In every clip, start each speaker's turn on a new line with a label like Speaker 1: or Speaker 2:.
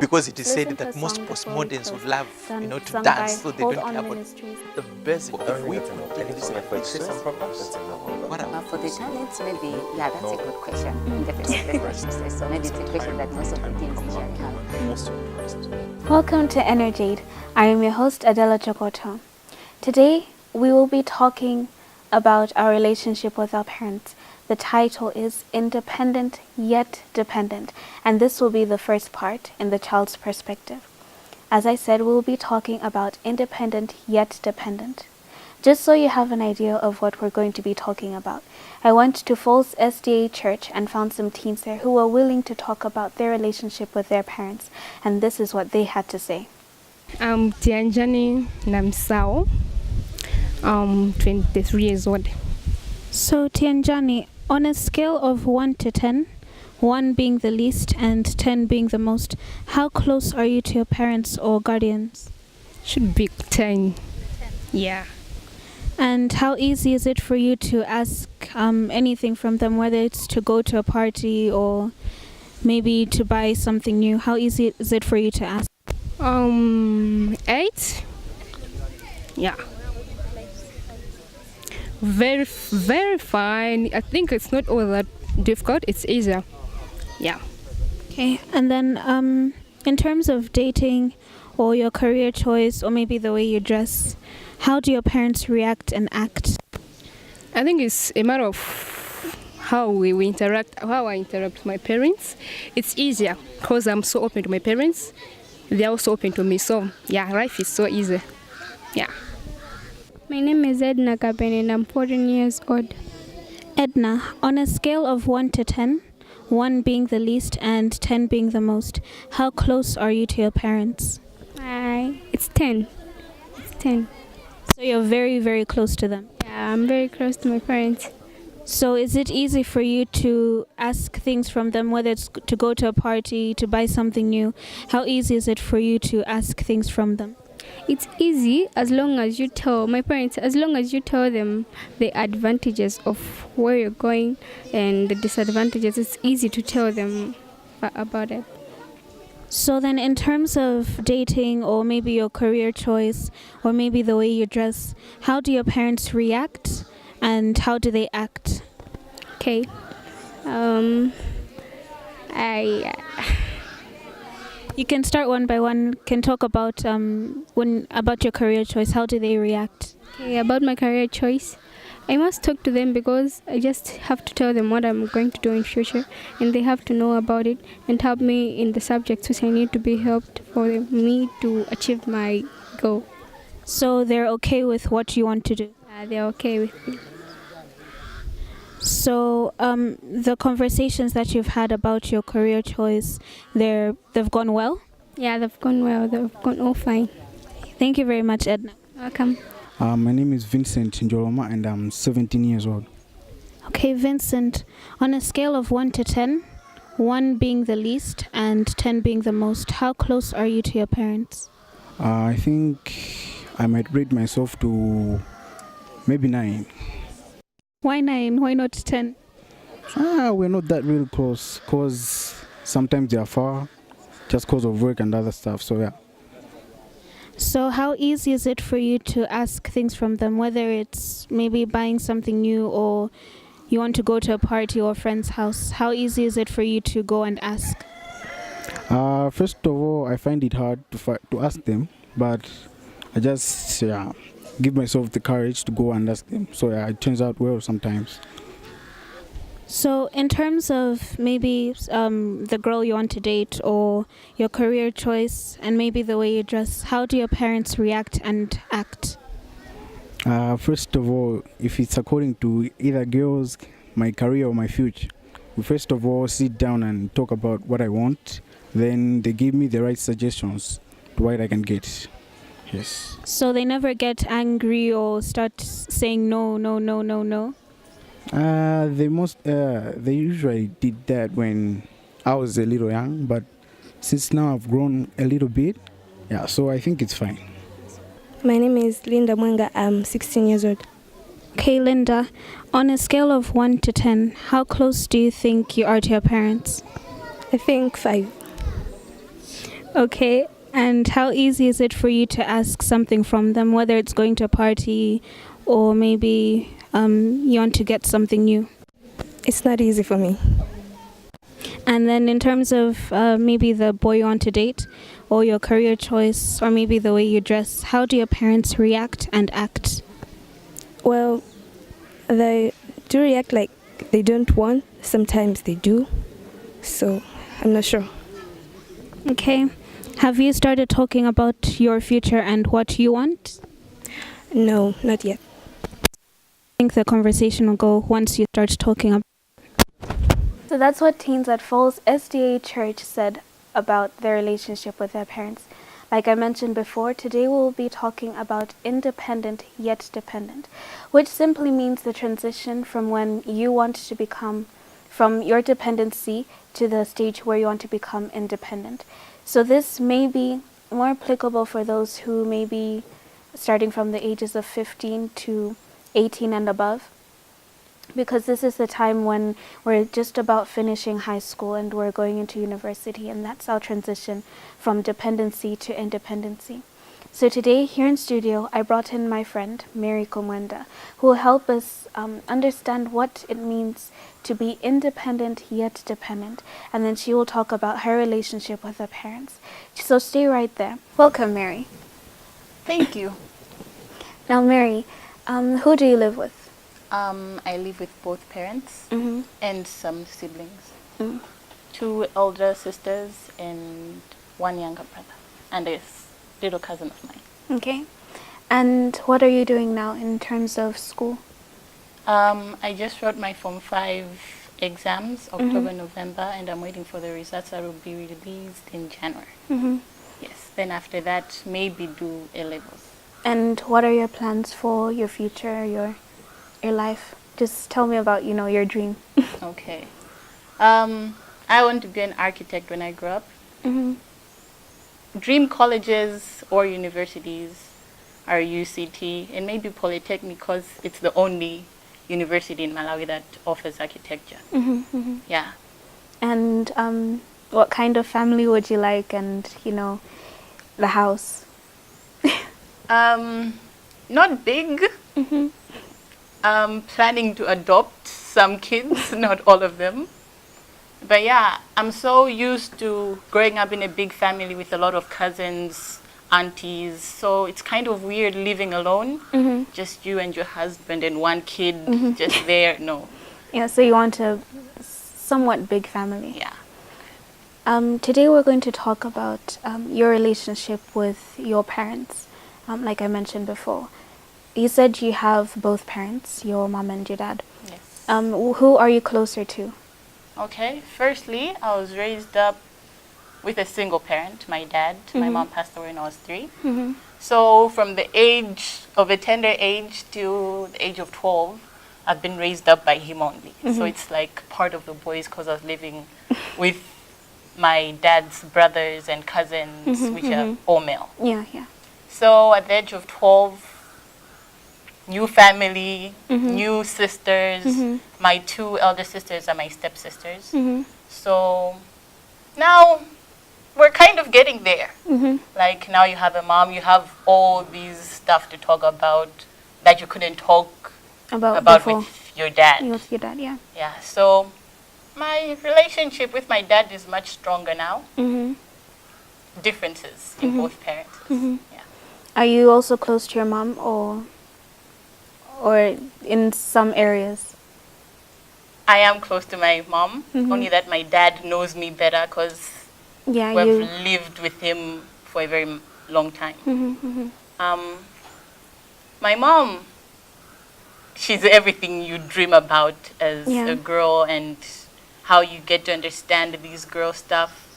Speaker 1: because it is said that most postmoderns would love, to dance, so they don't care about the basic. If we could take some problems, what about?
Speaker 2: For the talents, maybe, yeah, that's a good question. Definitely. So maybe it's a question that most of the teens usually have.
Speaker 3: Welcome to Energ-Aid. I am your host, Adela and. Today, we will be talking about our relationship with our parents. The title is Independent Yet Dependent, and this will be the first part in the child's perspective. As I said, we'll be talking about independent yet dependent. Just so you have an idea of what we're going to be talking about, I went to Falls SDA Church and found some teens there who were willing to talk about their relationship with their parents, and this is what they had to say.
Speaker 4: I'm Tianjani Namsao, 23 years old.
Speaker 3: So Tianjani, on a scale of 1 to 10, 1 being the least and 10 being the most, how close are you to your parents or guardians?
Speaker 4: Should be 10. Yeah.
Speaker 3: And how easy is it for you to ask anything from them, whether it's to go to a party or maybe to buy something new? How easy is it for you to ask?
Speaker 4: 8. Yeah. Very, very fine. I think it's not all that difficult. It's easier. Yeah.
Speaker 3: Okay. And then in terms of dating or your career choice or maybe the way you dress, how do your parents react and act?
Speaker 4: I think it's a matter of how we interact, how I interact with my parents. It's easier because I'm so open to my parents. They're also open to me. So, yeah, life is so easy. Yeah.
Speaker 5: My name is Edna Kapen and I'm 14 years old.
Speaker 3: Edna, on a scale of 1 to 10, 1 being the least and 10 being the most, how close are you to your parents?
Speaker 5: It's 10. It's 10.
Speaker 3: So you're very, very close to them?
Speaker 5: Yeah, I'm very close to my parents.
Speaker 3: So is it easy for you to ask things from them, whether it's to go to a party, to buy something new? How easy is it for you to ask things from them?
Speaker 5: It's easy as long as you tell my parents, as long as you tell them the advantages of where you're going and the disadvantages. It's easy to tell them about it.
Speaker 3: So then in terms of dating or maybe your career choice or maybe the way you dress, how do your parents react and how do they act?
Speaker 5: Okay.
Speaker 3: You can start one by one. Can talk about about your career choice. How do they react?
Speaker 5: Okay, about my career choice, I must talk to them because I just have to tell them what I'm going to do in future, and they have to know about it and help me in the subjects which I need to be helped for me to achieve my goal.
Speaker 3: So they're okay with what you want to do?
Speaker 5: They're okay with it.
Speaker 3: So the conversations that you've had about your career choice, they've gone well?
Speaker 5: Yeah, they've gone well. They've gone all fine.
Speaker 3: Thank you very much, Edna.
Speaker 5: Welcome.
Speaker 6: My name is Vincent Njoloma and I'm 17 years old.
Speaker 3: Okay, Vincent, on a scale of 1 to 10, 1 being the least and 10 being the most, how close are you to your parents?
Speaker 6: I think I might rate myself to maybe 9.
Speaker 3: Why 9? Why not 10?
Speaker 6: We're not that really close because sometimes they are far just because of work and other stuff, so yeah.
Speaker 3: So how easy is it for you to ask things from them, whether it's maybe buying something new or you want to go to a party or a friend's house? How easy is it for you to go and ask?
Speaker 6: First of all, I find it hard to ask them, but I just give myself the courage to go and ask them. So it turns out well sometimes.
Speaker 3: So in terms of maybe the girl you want to date or your career choice and maybe the way you dress, how do your parents react and act?
Speaker 6: First of all, if it's according to either girls, my career or my future, we first of all sit down and talk about what I want. Then they give me the right suggestions to what I can get. Yes.
Speaker 3: So they never get angry or start saying no.
Speaker 6: They usually did that when I was a little young, but since now I've grown a little bit, so I think it's fine.
Speaker 7: My name is Linda Mwenga. I'm 16 years old.
Speaker 3: Okay, Linda, on a scale of 1 to 10, how close do you think you are to your parents?
Speaker 7: I think 5.
Speaker 3: Okay. And how easy is it for you to ask something from them, whether it's going to a party or maybe you want to get something new?
Speaker 7: It's not easy for me.
Speaker 3: And then in terms of maybe the boy you want to date or your career choice or maybe the way you dress, how do your parents react and act?
Speaker 7: Well, they do react like they don't want. Sometimes they do. So I'm not sure.
Speaker 3: Okay. Have you started talking about your future and what you want?
Speaker 7: No, not yet.
Speaker 3: I think the conversation will go once you start talking about. So that's what teens at Falls SDA Church said about their relationship with their parents. Like I mentioned before, today we'll be talking about independent yet dependent, which simply means the transition from when you want to become from your dependency to the stage where you want to become independent. So this may be more applicable for those who may be starting from the ages of 15 to 18 and above, because this is the time when we're just about finishing high school and we're going into university, and that's our transition from dependency to independency. So today, here in studio, I brought in my friend, Mary Kumwenda, who will help us understand what it means to be independent yet dependent, and then she will talk about her relationship with her parents. So stay right there. Welcome, Mary.
Speaker 2: Thank you.
Speaker 3: Now, Mary, who do you live with?
Speaker 8: I live with both parents
Speaker 3: Mm-hmm.
Speaker 8: and some siblings.
Speaker 3: Mm.
Speaker 8: 2 elder sisters and 1 younger brother. And a little cousin of mine.
Speaker 3: Okay. And what are you doing now in terms of school?
Speaker 8: I just wrote my Form 5 exams, October, November, and I'm waiting for the results that will be released in January.
Speaker 3: Mm-hmm.
Speaker 8: Yes, then after that, maybe do A-levels.
Speaker 3: And what are your plans for your future, your life? Just tell me about, your dream.
Speaker 8: Okay. I want to be an architect when I grow up.
Speaker 3: Mm-hmm.
Speaker 8: Dream colleges or universities are UCT and maybe Polytechnic, because it's the only university in Malawi that offers architecture.
Speaker 3: Mm-hmm. Mm-hmm.
Speaker 8: Yeah.
Speaker 3: And what kind of family would you like, and, the house?
Speaker 8: Not big.
Speaker 3: Mm-hmm.
Speaker 8: Planning to adopt some kids, not all of them. But yeah, I'm so used to growing up in a big family with a lot of cousins, aunties. So it's kind of weird living alone.
Speaker 3: Mm-hmm.
Speaker 8: Just you and your husband and 1 kid just there. No.
Speaker 3: Yeah, so you want a somewhat big family.
Speaker 8: Yeah.
Speaker 3: Today we're going to talk about your relationship with your parents, like I mentioned before. You said you have both parents, your mom and your dad.
Speaker 8: Yes.
Speaker 3: Who are you closer to?
Speaker 8: Okay. Firstly, I was raised up with a single parent, my dad. My mom passed away when I was 3.
Speaker 3: Mm-hmm.
Speaker 8: So from the age of a tender age to the age of 12, I've been raised up by him only. So it's like part of the boys, because I was living with my dad's brothers and cousins, which are all male.
Speaker 3: Yeah, yeah.
Speaker 8: So at the age of 12, new family, new sisters. My 2 elder sisters are my stepsisters. So now we're kind of getting there. Like now you have a mom, you have all these stuff to talk about that you couldn't talk about with your dad.
Speaker 3: With your dad, yeah.
Speaker 8: Yeah, so my relationship with my dad is much stronger now. Differences in both parents. Yeah.
Speaker 3: Are you also close to your mom, or in some areas?
Speaker 8: I am close to my mom, only that my dad knows me better, because
Speaker 3: Yeah,
Speaker 8: we've lived with him for a very long time. My mom, she's everything you dream about as a girl, and how you get to understand these girl stuff.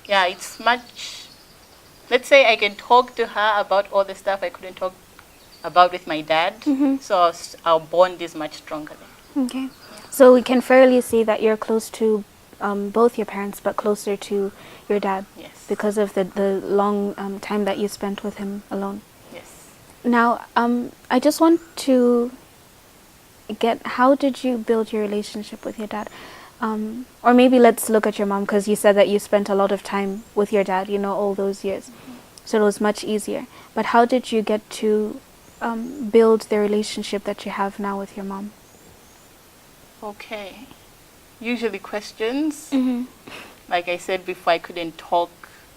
Speaker 8: Yeah, it's much, let's say I can talk to her about all the stuff I couldn't talk about with my dad. So our bond is much stronger then.
Speaker 3: Okay. So we can fairly say that you're close to both your parents, but closer to your dad.
Speaker 8: Yes.
Speaker 3: Because of the long time that you spent with him alone.
Speaker 8: Yes.
Speaker 3: Now, I just want to get, how did you build your relationship with your dad? or maybe let's look at your mom, because you said that you spent a lot of time with your dad, all those years. So it was much easier. But how did you get to build the relationship that you have now with your mom?
Speaker 8: Okay. Usually questions. Like I said before, I couldn't talk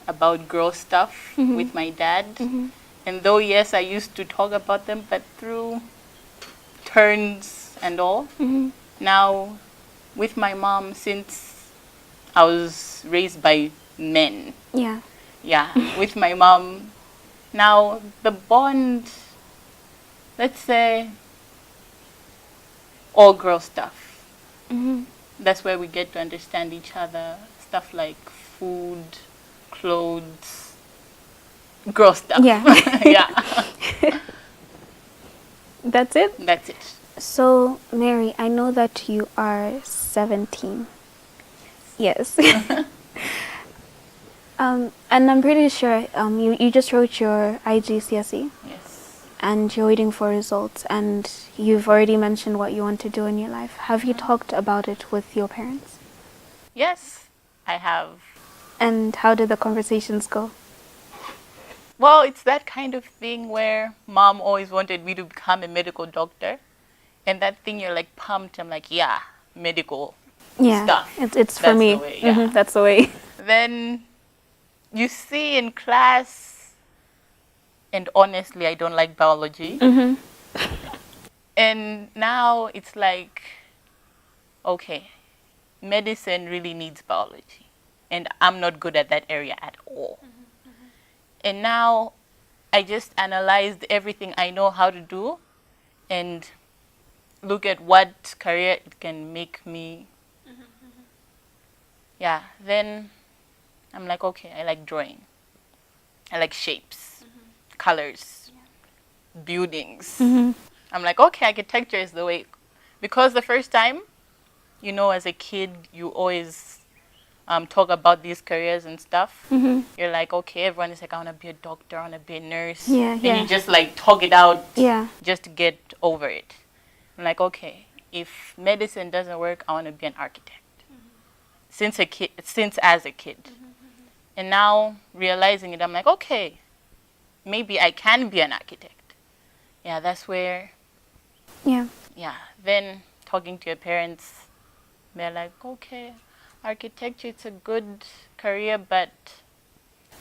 Speaker 8: about girl stuff with my dad. And though, yes, I used to talk about them, but through turns and all. Now, with my mom, since I was raised by men.
Speaker 3: Yeah.
Speaker 8: Yeah, with my mom. Now, the bond, let's say, all girl stuff. That's where we get to understand each other. Stuff like food, clothes, girl stuff.
Speaker 3: Yeah.
Speaker 8: Yeah.
Speaker 3: That's it?
Speaker 8: That's it.
Speaker 3: So, Mary, I know that you are 17. Yes. And I'm pretty sure you just wrote your IGCSE.
Speaker 8: Yes.
Speaker 3: And you're waiting for results, and you've already mentioned what you want to do in your life. Have you talked about it with your parents?
Speaker 8: Yes, I have.
Speaker 3: And how did the conversations go?
Speaker 8: Well, it's that kind of thing where mom always wanted me to become a medical doctor. And that thing, you're like pumped. I'm like, yeah, medical stuff.
Speaker 3: It's for
Speaker 8: That's
Speaker 3: me.
Speaker 8: the way, yeah.
Speaker 3: That's the way.
Speaker 8: Then you see in class, and honestly, I don't like biology. And now it's like, okay, medicine really needs biology. And I'm not good at that area at all. And now I just analyzed everything I know how to do and look at what career it can make me. Yeah, then I'm like, okay, I like drawing. I like shapes, colors, buildings. I'm like, okay, architecture is the way. Because the first time, as a kid, you always talk about these careers and stuff. You're like, okay, everyone is like, I want to be a doctor, I want to be a nurse. And you just like talk it out just to get over it. I'm like, okay, if medicine doesn't work, I want to be an architect. Since as a kid. And now realizing it, I'm like, okay, maybe I can be an architect. Yeah, that's where. Yeah. Then talking to your parents, they're like, okay, architecture, it's a good career, but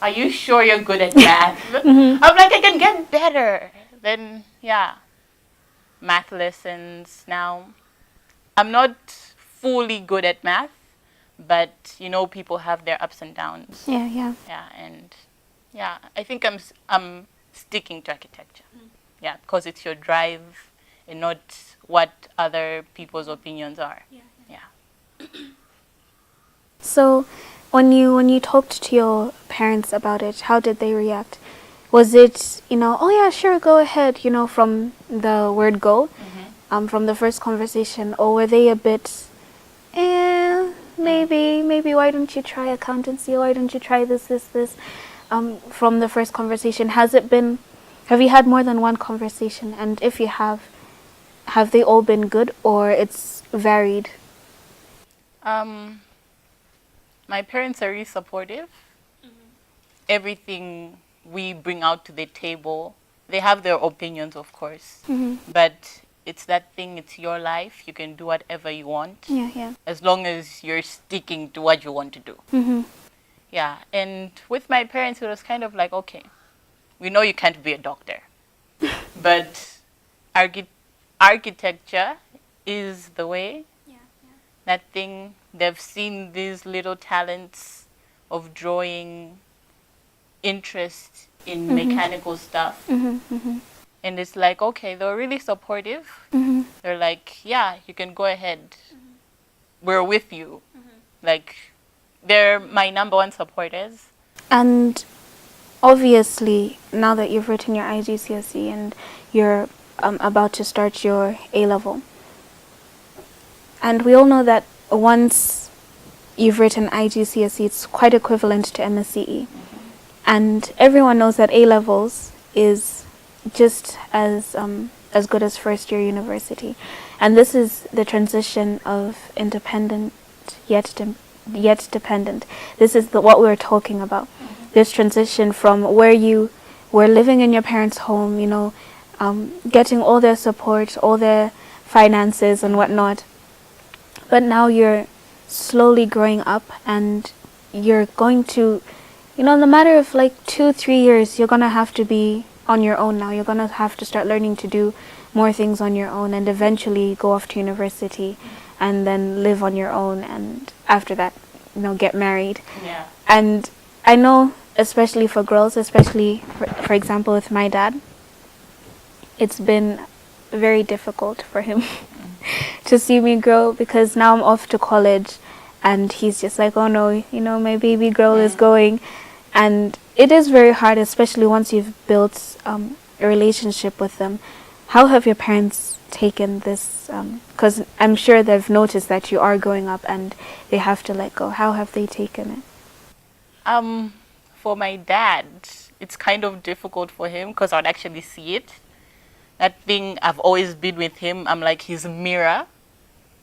Speaker 8: are you sure you're good at math? I'm like, I can get better. Then, math lessons. Now, I'm not fully good at math, but, people have their ups and downs.
Speaker 3: Yeah,
Speaker 8: and, I think I'm sticking to architecture. Yeah, because it's your drive and not what other people's opinions are. Yeah.
Speaker 3: So, when you talked to your parents about it, how did they react? Was it, oh yeah, sure, go ahead, from the word go, from the first conversation, or were they a bit, maybe why don't you try accountancy, why don't you try this, from the first conversation? Have you had more than one conversation? And if you have they all been good, or it's varied?
Speaker 8: My parents are really supportive. Everything we bring out to the table, they have their opinions, of course. But it's that thing, it's your life. You can do whatever you want.
Speaker 3: Yeah.
Speaker 8: As long as you're sticking to what you want to do. Yeah, and with my parents, it was kind of like, okay, we know you can't be a doctor. But architecture is the way. That thing, they've seen these little talents of drawing, interest in mechanical stuff. And it's like, okay, they're really supportive. They're like, yeah, you can go ahead. We're with you. Like, they're my number one supporters.
Speaker 3: And obviously, now that you've written your IGCSE and you're about to start your A-level, and we all know that once you've written IGCSE, it's quite equivalent to MSCE. And everyone knows that A-levels is just as good as first-year university. And this is the transition of independent yet dependent. This is what we're talking about. This transition from where you were living in your parents' home, getting all their support, all their finances and whatnot. But now you're slowly growing up and you're going to, in the matter of like 2-3 years, you're going to have to be on your own now. You're going to have to start learning to do more things on your own and eventually go off to university and then live on your own, and after that, get married.
Speaker 8: Yeah.
Speaker 3: And I know, especially for girls, especially for example with my dad, it's been very difficult for him to see me grow, because now I'm off to college and he's just like, oh no, my baby girl is going. And it is very hard, especially once you've built a relationship with them. How have your parents taken this? Because I'm sure they've noticed that you are growing up and they have to let go. How have they taken it?
Speaker 8: For my dad, it's kind of difficult for him because I'd actually see it. That thing, I've always been with him. I'm like his mirror.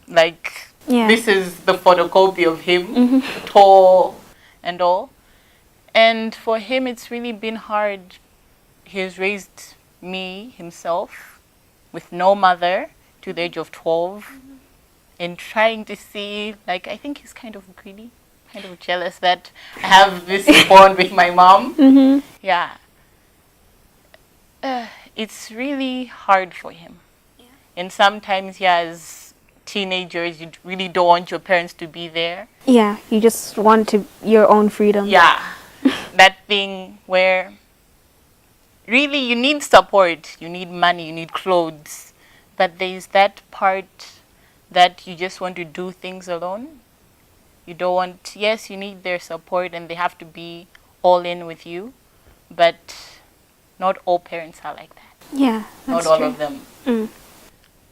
Speaker 8: Like, this is the photocopy of him, tall and all. And for him, it's really been hard. He's raised me himself with no mother to the age of 12, and trying to see, like, I think he's kind of greedy, kind of jealous that I have this bond with my mom. Yeah. It's really hard for him. And sometimes, as teenagers, you really don't want your parents to be there.
Speaker 3: Yeah, you just want your own freedom.
Speaker 8: Yeah. That thing where really you need support, you need money, you need clothes, but there's that part that you just want to do things alone. You don't want, yes, you need their support and they have to be all in with you, but not all parents are like that.
Speaker 3: Yeah, that's
Speaker 8: not all
Speaker 3: true.
Speaker 8: of them.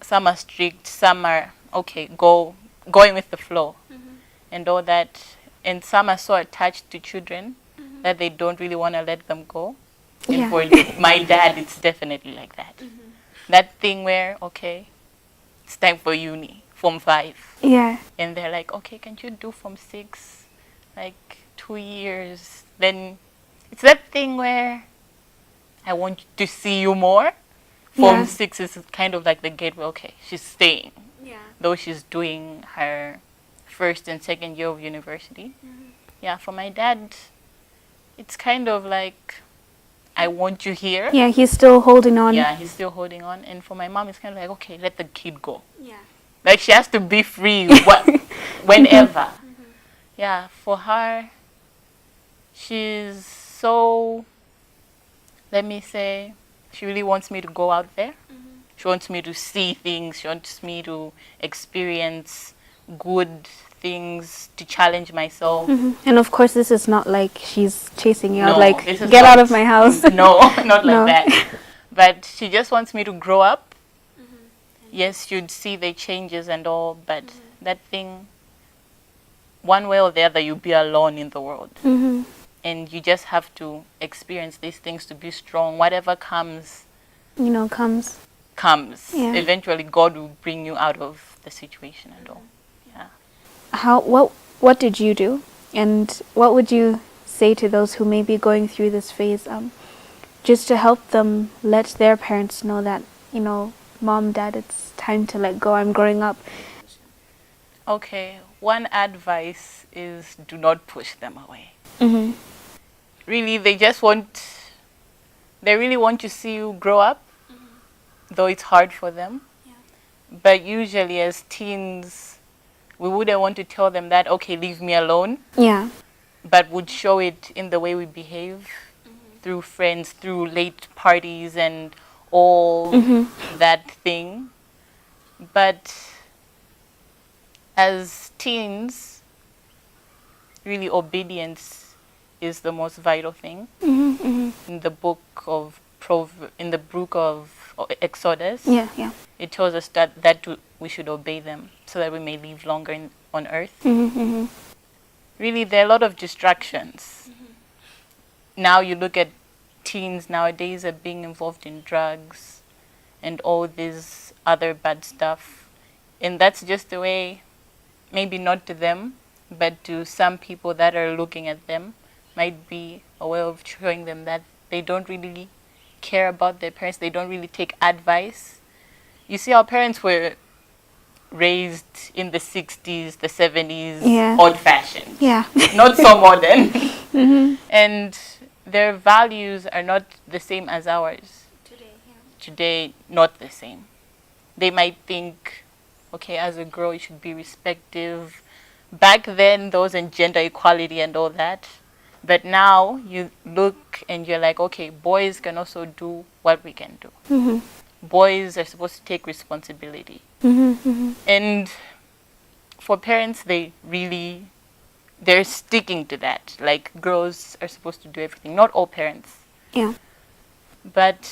Speaker 8: Some are strict, some are okay, going with the flow and all that, and some are so attached to children that they don't really want to let them go. And for my dad, it's definitely like that. That thing where, okay, it's time for uni, Form 5.
Speaker 3: Yeah.
Speaker 8: And they're like, okay, can't you do Form 6? Like 2 years. Then it's that thing where I want to see you more. Form 6 is kind of like the gateway. Okay, she's staying. Yeah. Though she's doing her first and second year of university. Yeah, for my dad, it's kind of like, I want you here.
Speaker 3: Yeah, he's still holding on.
Speaker 8: Yeah, he's still holding on. And for my mom, it's kind of like, okay, let the kid go. Yeah. Like, she has to be free whenever. Yeah, for her, she's so, let me say, she really wants me to go out there. She wants me to see things. She wants me to experience good things, to challenge myself.
Speaker 3: And of course, this is not like she's chasing you out,
Speaker 8: No,
Speaker 3: like,
Speaker 8: this is
Speaker 3: get
Speaker 8: not-
Speaker 3: out of my house.
Speaker 8: No, not like that. But she just wants me to grow up. Yes, you'd see the changes and all, but that thing, one way or the other, you'll be alone in the world. And you just have to experience these things to be strong. Whatever comes, comes.
Speaker 3: Yeah.
Speaker 8: Eventually, God will bring you out of the situation and all.
Speaker 3: What did you do, and what would you say to those who may be going through this phase, just to help them let their parents know that, mom, dad, it's time to let go, I'm growing up?
Speaker 8: Okay, one advice is do not push them away. Really, they really want to see you grow up, though it's hard for them. But usually as teens, we wouldn't want to tell them that, okay, leave me alone.
Speaker 3: Yeah.
Speaker 8: But would show it in the way we behave, through friends, through late parties and all that thing. But as teens, really obedience is the most vital thing. In the book of Exodus, it tells us that we should obey them so that we may live longer on earth. Really, there are a lot of distractions. Now you look at teens nowadays are being involved in drugs and all this other bad stuff. And that's just the way, maybe not to them, but to some people that are looking at them, might be a way of showing them that they don't really care about their parents. They don't really take advice. You see, our parents were raised in the 60s, the 70s,
Speaker 3: Yeah.
Speaker 8: old-fashioned.
Speaker 3: Yeah.
Speaker 8: Not so modern. And their values are not the same as ours. Today, not the same. They might think, okay, as a girl, you should be respective. Back then, there wasn't gender equality and all that. But now, you look and you're like, okay, boys can also do what we can do. Boys are supposed to take responsibility. And for parents, they're sticking to that. Like, girls are supposed to do everything. Not all parents.
Speaker 3: Yeah.
Speaker 8: But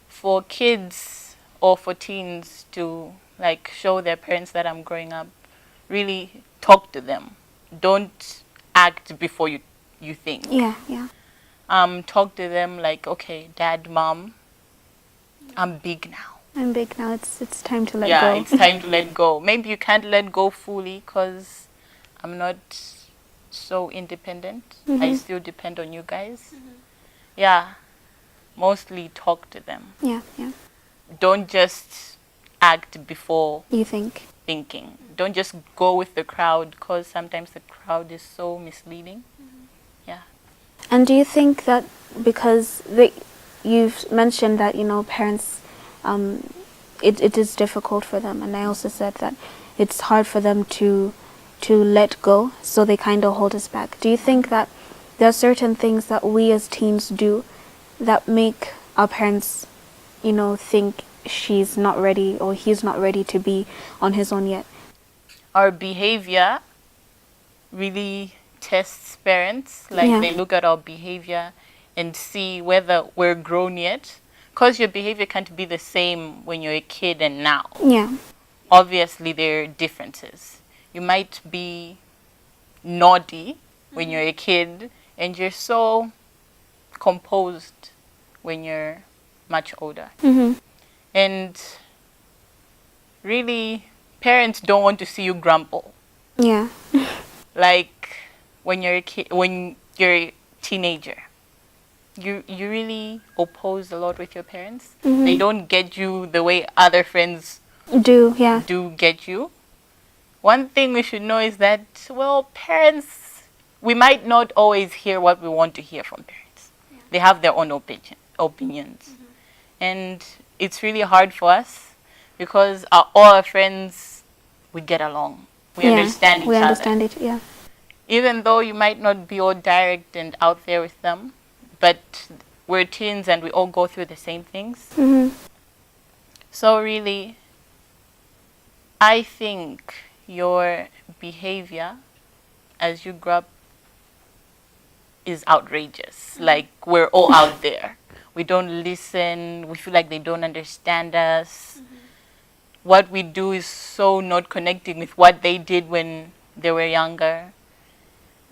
Speaker 8: for kids or for teens to like show their parents that I'm growing up, really talk to them. Don't act before you think.
Speaker 3: Yeah, yeah.
Speaker 8: Talk to them like, okay, dad, mom, I'm big now.
Speaker 3: I'm big now. It's time to let
Speaker 8: Yeah,
Speaker 3: go.
Speaker 8: it's time to let go. Maybe you can't let go fully because I'm not so independent. I still depend on you guys. Yeah, mostly talk to them.
Speaker 3: Yeah, yeah.
Speaker 8: Don't just act before
Speaker 3: You think?
Speaker 8: thinking. Don't just go with the crowd because sometimes the crowd is so misleading. Yeah.
Speaker 3: And do you think that because you've mentioned that, you know, parents, it is difficult for them, and I also said that it's hard for them to let go, so they kind of hold us back. Do you think that there are certain things that we as teens do that make our parents, you know, think she's not ready or he's not ready to be on his own yet?
Speaker 8: Our behavior really tests parents. Like,
Speaker 3: Yeah.
Speaker 8: they look at our behavior and see whether we're grown yet. Because your behavior can't be the same when you're a kid and now.
Speaker 3: Yeah.
Speaker 8: Obviously, there are differences. You might be naughty when you're a kid, and you're so composed when you're much older. And really, parents don't want to see you grumble.
Speaker 3: Yeah.
Speaker 8: Like when you're a kid, when you're a teenager, you really oppose a lot with your parents. They don't get you the way other friends
Speaker 3: Yeah.
Speaker 8: do get you. One thing we should know is that, well, parents, we might not always hear what we want to hear from parents. They have their own opinions. And it's really hard for us because all our friends, we get along. We understand each
Speaker 3: We
Speaker 8: other.
Speaker 3: understand it, yeah.
Speaker 8: Even though you might not be all direct and out there with them, but we're teens and we all go through the same things. So really, I think your behavior as you grow up is outrageous. Like, we're all out there. We don't listen. We feel like they don't understand us. What we do is so not connecting with what they did when they were younger.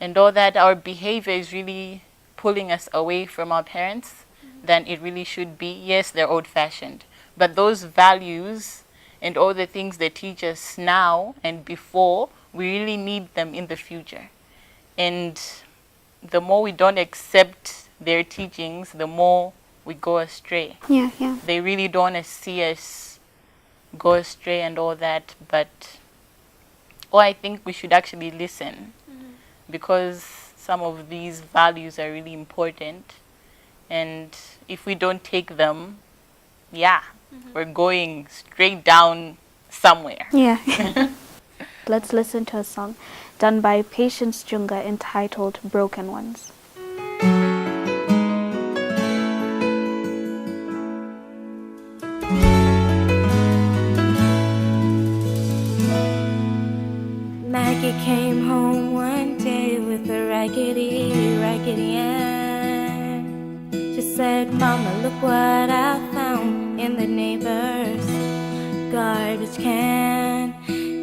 Speaker 8: And all that, our behavior is really pulling us away from our parents than it really should be. Yes, they're old-fashioned. But those values and all the things they teach us now and before, we really need them in the future. And the more we don't accept their teachings, the more we go astray.
Speaker 3: Yeah, yeah.
Speaker 8: They really don't want to see us go astray and all that, but I think we should actually listen because some of these values are really important, and if we don't take them, we're going straight down somewhere.
Speaker 3: Yeah. Let's listen to a song done by Patience Junga entitled Broken Ones.
Speaker 9: Maggie came home one day with a raggedy Ann. She said, Mama, look what I found in the neighbor's garbage can.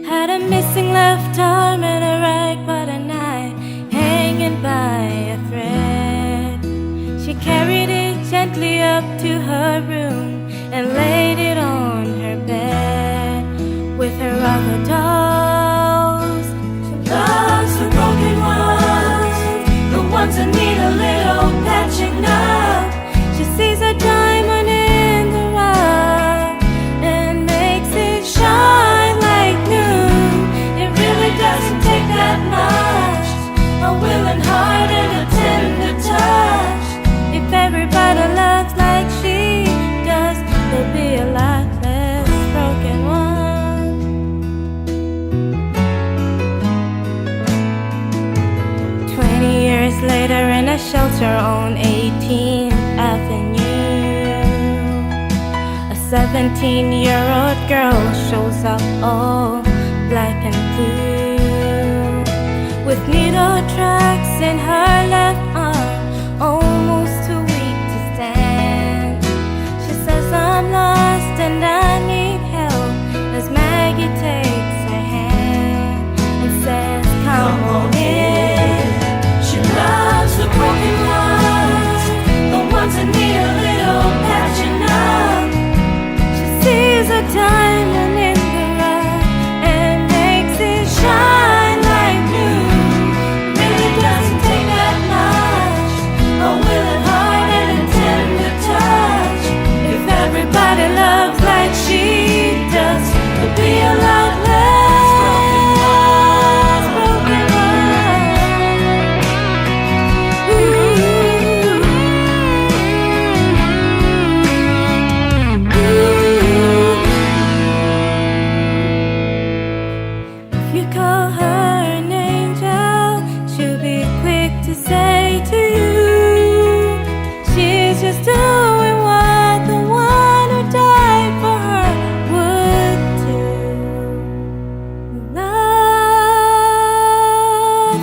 Speaker 9: Had a missing left arm and a rag but a knife hanging by a thread. She carried it gently up to her room and laid it on her bed. With her other dolls, a willing heart and a tender touch. If everybody loves like she does, there'll be a lot less broken ones. 20 years later in a shelter on 18th Avenue, a 17-year-old girl shows up all black and blue, with needle tracks in her left arm, almost too weak to stand. She says, I'm lost and I need help, as Maggie takes her hand and says, come on in. She loves the broken ones, the ones that need a little patching up. She sees a diamond in the rough and makes it shine like new. Really doesn't take that much, a willing heart and a tender touch. If everybody loves like she does, there'll be a lot less broken ones. If you call her an angel, she'll be quick to say to you, she's just doing what the one who died for her would do. Love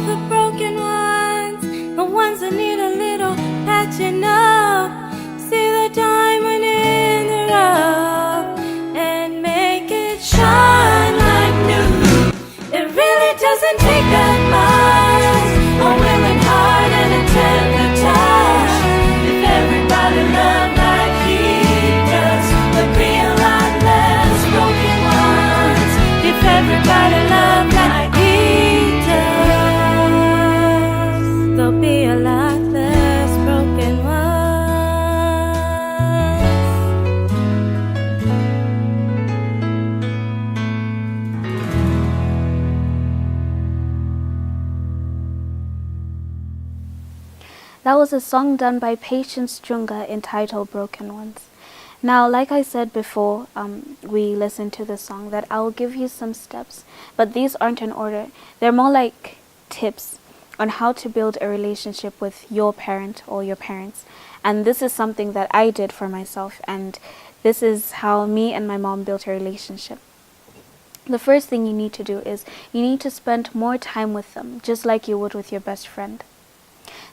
Speaker 9: the broken ones, the ones that need a little patching up. See the diamond in the rough and make it shine like new. It really doesn't take that much, a willing heart and a tender touch. If everybody loved like he does, there'd be a lot less broken ones. If everybody loved like he does, there'll be a lot less broken ones.
Speaker 3: That was a song done by Patience Junga entitled Broken Ones. Now, like I said before, we listened to the song, that I'll give you some steps, but these aren't in order. They're more like tips on how to build a relationship with your parent or your parents. And this is something that I did for myself, and this is how me and my mom built a relationship. The first thing you need to do is you need to spend more time with them, just like you would with your best friend.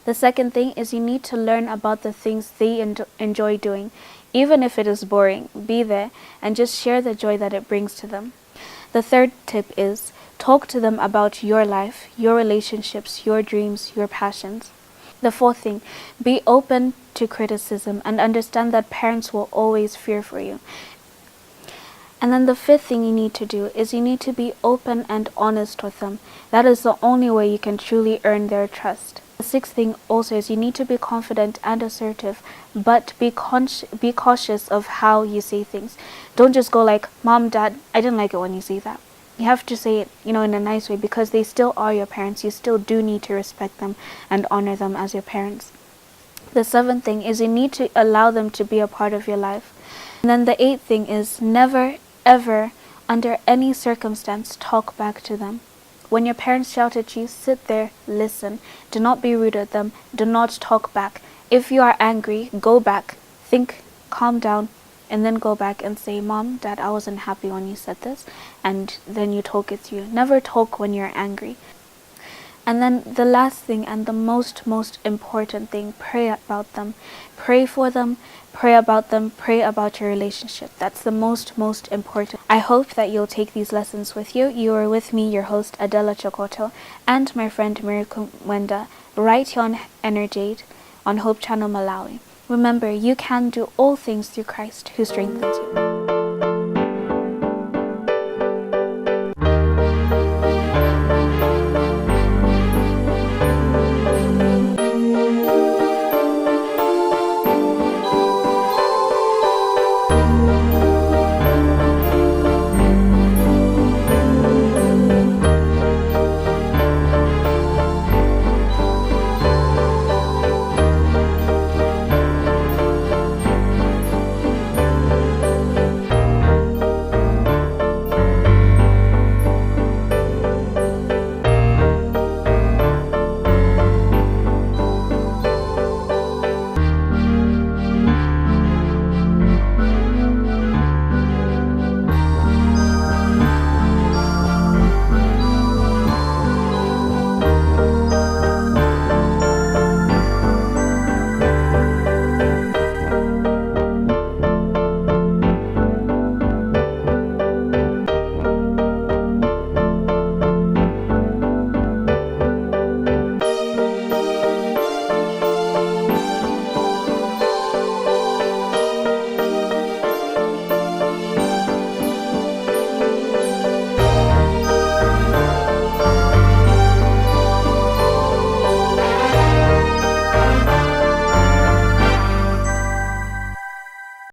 Speaker 3: The second thing is you need to learn about the things they enjoy doing. Even if it is boring, be there and just share the joy that it brings to them. The third tip is talk to them about your life, your relationships, your dreams, your passions. The fourth thing, be open to criticism and understand that parents will always fear for you. And then the fifth thing you need to do is you need to be open and honest with them. That is the only way you can truly earn their trust. The sixth thing also is you need to be confident and assertive, but be cautious of how you say things. Don't just go like, Mom, Dad, I didn't like it when you say that. You have to say it, in a nice way, because they still are your parents. You still do need to respect them and honor them as your parents. The seventh thing is you need to allow them to be a part of your life. And then the eighth thing is never, ever, under any circumstance, talk back to them. When your parents shout at you, sit there, listen. Do not be rude at them. Do not talk back. If you are angry, go back. Think, calm down, and then go back and say, Mom, Dad, I wasn't happy when you said this. And then you talk it through. Never talk when you're angry. And then the last thing and the most important thing, pray about them. Pray for them, pray about them, pray about your relationship. That's the most important. I hope that you'll take these lessons with you. You are with me, your host, Adela Chokoto, and my friend Mary Kumwenda, right here on Energ-Aid on Hope Channel Malawi. Remember, you can do all things through Christ who strengthens you.